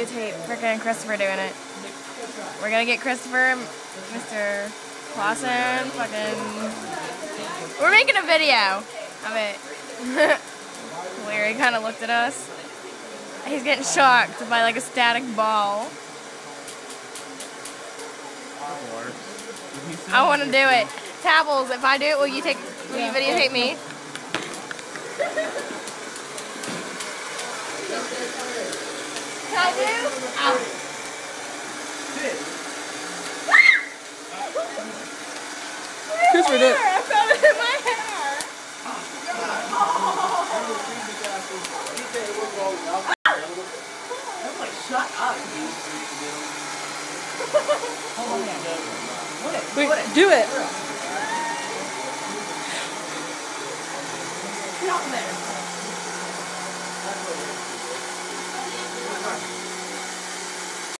videotape freaking Christopher doing it. We're gonna get Christopher, Mr. Clausen, we're making a video of it. Larry kind of looked at us. He's getting shocked by like a static ball. I want to do it. Tabbles, if I do it, will you videotape me? Can I do? Ow. Christopher did it. I found it in my hair. Shut up. Wait, do it. Get out there.